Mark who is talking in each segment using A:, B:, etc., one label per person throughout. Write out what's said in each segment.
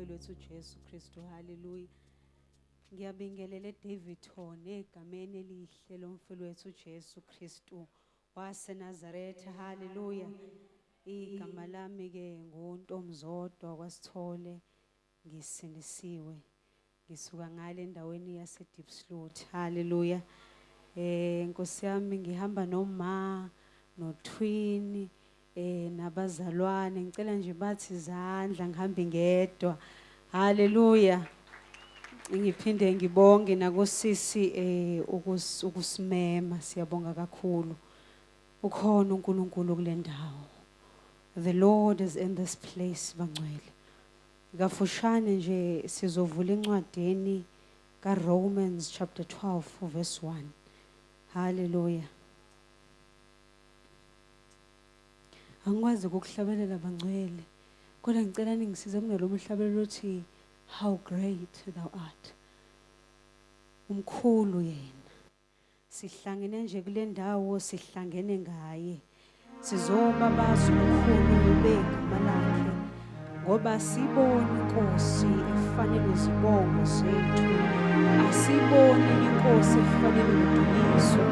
A: umfelo wethu Jesu Kristu. Hallelujah. Ngiyabingelela David Hone egameni elihle lomfelo wethu Jesu Kristu waseNazaretha. Hallelujah. Igama lami ke nguNtomzodwa kwaSithole, ngisindisiwe. Ngisuka ngale endaweni yase Diepsloot. Hallelujah. Nkosi yami ngihamba noma noTwini nabazalwane, ngicela nje bathi izandla ngihambe ngedwa. Hallelujah. Ngiphinde ngibonge nakosisi ukusimema, siyabonga kakhulu. Ukhona uNkulunkulu kule ndawo. The Lord is in this place, bangcwele. Kafushane nje sizovula incwadeni kaRomans chapter 12 verse 1. Hallelujah. Angikwazi ukukuhlabelela bangcwele, kodwa ngicela ningisize kunalo mhlabelelo othi how great thou art. Umkhulu yena. Sihlangene nje kule ndawo, sihlangene ngaye. Sizoba bazi ubukhulu begama lakhe, ngoba sibone inkosi efanele izibongo zethu. Asibone inkosi efanele udumiso.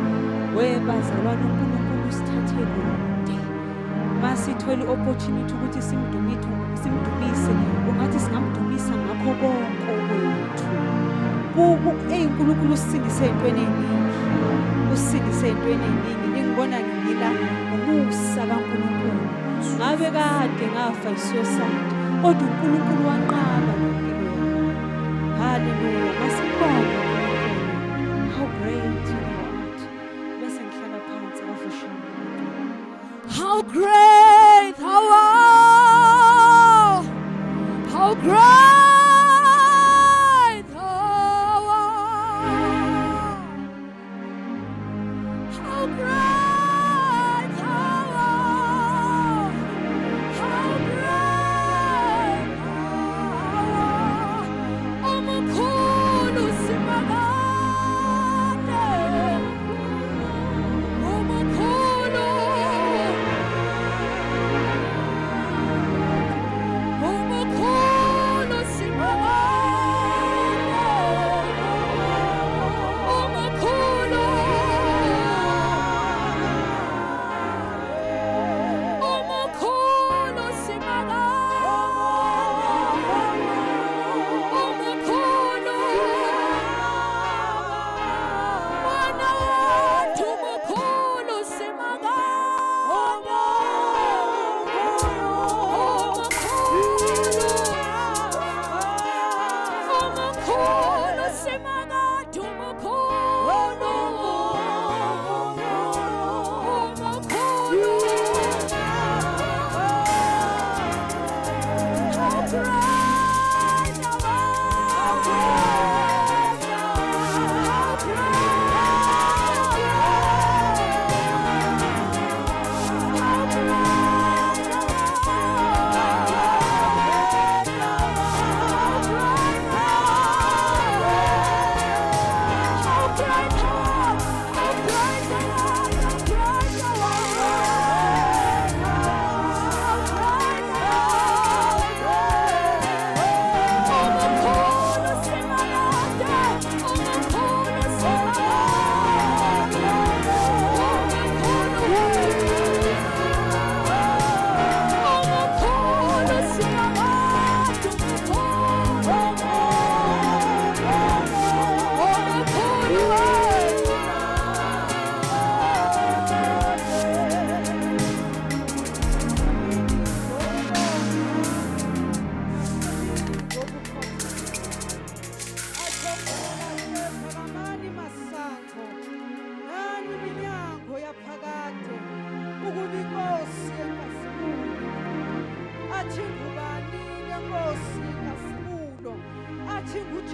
A: Webazalwane uNkulunkulu sithathe kude. Masithola opportunity ukuthi simdumise, ungathi singamdumisa ngakho konke okwethu. uNkulunkulu usindise ezintweni eziningi. Usindise ezintweni eziningi. Ngibona ngila umusa kaNkulunkulu. Ngabe kade ngafa isiyosanda, kodwa uNkulunkulu wanqaba impilo yami. Hallelujah. Masibonge uNkulunkulu. How great thou art. Bese ngihlala phansi kafushane.
B: How great thou art. How great thou art. How great thou art. How great thou art. Omkhulu simakade. Omkhulu. Omkhulu simakade. Omkhulu. Omkhulu simakade. Omkhulu. Mwana wethu mkhulu simakade. Omkhulu simakade. Omkhulu. How great thou art. How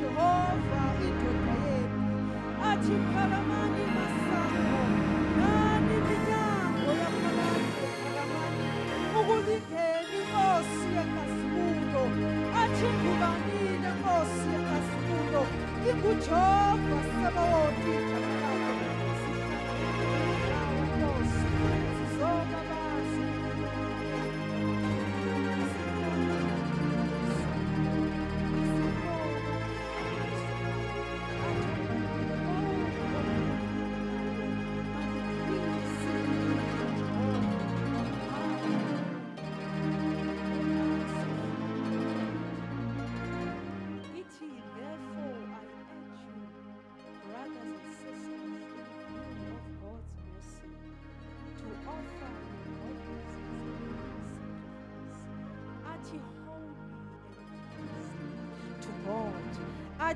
A: Jehova indoda yethu, athi phakamani masango, nani minyango yaphakade phakamani, ukulindeni inkosi yakaSibulo. Athi ngubanile inkosi yakaSibulo, inguJehova Sabaothi phakamade. Sihlangene inkosi, sizoba bazi.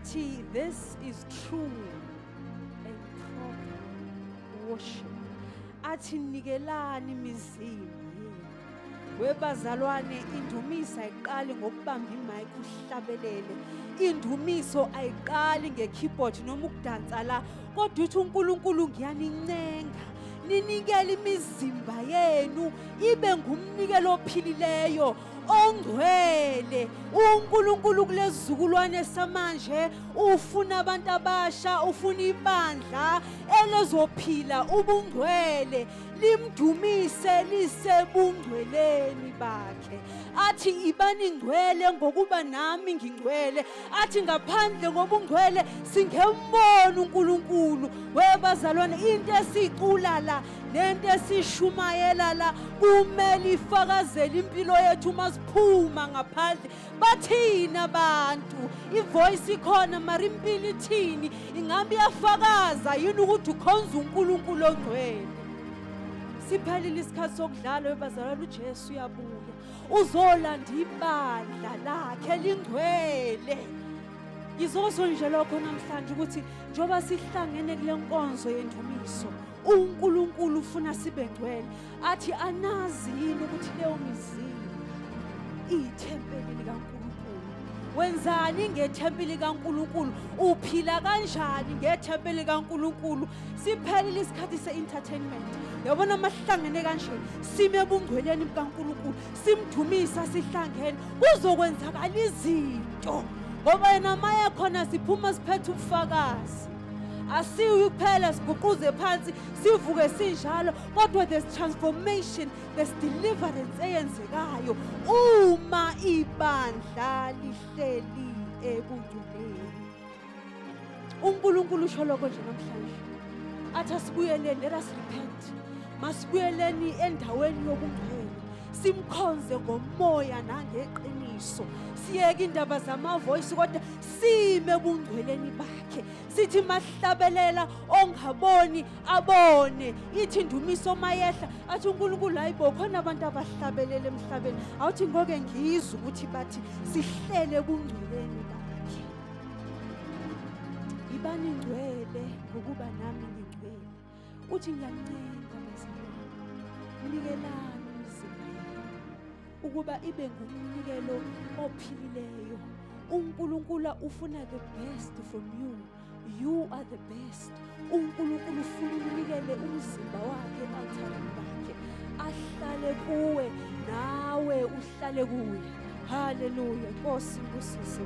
A: athi this is true and proper worship. Athi nikelani imizimba yenu. Webazalwane, indumiso ayiqali ngokubamba imic uhlabelele. Indumiso ayiqali ngekeyboard noma ukudansa la, kodwa uthi uNkulunkulu ngiyanincenga ninikele imizimba yenu ibe ngumnikelo ophilileyo ongcwele. uNkulunkulu kulezizukulwane samanje ufuna abantu abasha, ufuna ibandla elezophila ubungcwele, limdumise lisebungcweleni bakhe. Athi ibani ngcwele ngokuba nami ngingcwele. Athi ngaphandle ngobungcwele singembona uNkulunkulu. Webazalwane, into esicula la nento esishumayela la kumele ifakazele impilo yethu masiphuma ngaphandle. Bathina abantu, ivoice ikhona mara impilo ithini? Ingabe iyafakaza yini ukuthi ukhonza uNkulunkulu ongcwele? Siphelile isikhathi sokudlala webazalwane, uJesu uyabuya uzolanda ibandla lakhe lingcwele. Ngizosho nje lokho namhlanje ukuthi njoba sihlangene kule nkonzo yendumiso, uNkulunkulu ufuna sibe ngcwele. Athi anazi yini ukuthi leyo mizimba iyithempeli likaNkulunkulu? Wenzani ngethempeli likaNkulunkulu? Uphila kanjani ngethempeli likaNkulunkulu? Siphelile isikhathi se-entertainment. Yabona mahlangene kanje sime ebungcweleni bikaNkulunkulu, simdumisa sihlangene, kuzokwenzakala izinto. Ngoba yena maye khona siphuma siphethe ubufakazi. Asiyi kuphela siguquze phansi sivuke sinjalo, kodwa there's transformation, there's deliverance eyenzekayo uma ibandla lihleli ebungcweleni. uNkulunkulu usho lokho nje namhlanje. Athi asibuyeleni, let us repent. Masibuyeleni endaweni yobungcwele, simkhonze ngomoya nangeqiniso. Siyeke indaba zamavoice kodwa sime ebungcweleni bakhe. Sithi mahlabelela ongaboni abone. Ithi indumiso mayehla athi uNkulunkulu hayibo khona abantu abahlabelele emhlabeni. Awuthi ngoke ngizwe ukuthi bathi sihlele ebungcweleni bakhe. Ibani ngcwele ngokuba nami ngingcwele. Uthi ngiyancenga bazalwane, nikelani imizimba yenu ukuba ibe ngumnikelo ophilileyo. uNkulunkulu ufuna the best from you. You are the best. uNkulunkulu ufuna unikele umzimba wakhe e-althareni bakhe, ahlale kuwe nawe uhlale kuye. Haleluya. Nkosi ngusise.